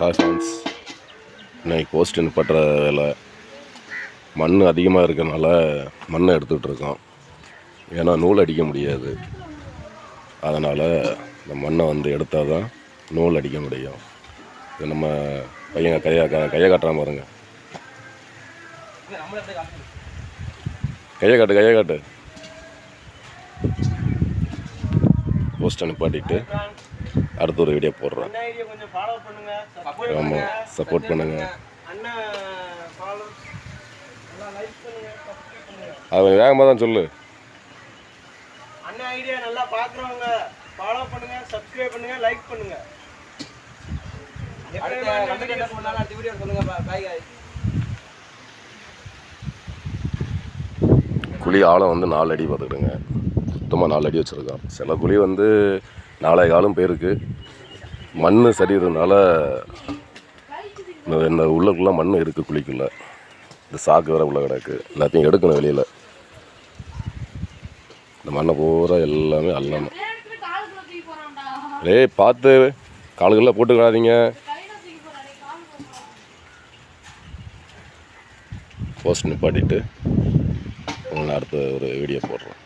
Hi friends, இன்னைக்கு post நிப்பாட்டுற வேலை. மண் அதிகமாக இருக்கிறனால மண்ணை எடுத்துக்கிட்டு இருக்கோம். ஏன்னா நூல் அடிக்க முடியாது. அதனால் இந்த மண்ணை வந்து எடுத்தால் தான் நூல் அடிக்க முடியும். இது நம்ம பையன் கையை காட்டுறான் பாருங்க. கையை காட்டு. போஸ்ட்டை நிப்பாட்டிட்டு அடுத்த ஒரு வீடியோ போடுறோம். ஆமாம், சப்போர்ட் பண்ணுங்க. அவன் வேகமாக தான் சொல்லு. அண்ணா ஐடியா நல்லா பார்க்குறவங்க ஃபாலோ பண்ணுங்க, சப்ஸ்கிரைப் பண்ணுங்க, லைக் பண்ணுங்க. அடுத்த வீடியோ சொல்லுங்க. பாய் गाइस. குழி ஆழம் வந்து 4 அடி பார்த்துக்கிடுங்க. சுத்தமாக 4 அடி வச்சுருக்கோம். சில குழி வந்து 4 காலும் பேருக்கு மண் சரிகிறதுனால இந்த உள்ளக்குள்ளே மண் இருக்குது. குழிக்குள்ளே இந்த சாக்கு வேறு உள்ள கிடக்கு. எல்லாத்தையும் எடுக்கணும் வெளியில். இந்த மண்ணை பூரா எல்லாமே அள்ளணும். பார்த்து காலுக்குள்ளே போட்டுக்காதீங்க. போஸ்ட் நிப்பாட்டிட்டு உங்களை அடுத்த ஒரு வீடியோ போடுறோம்.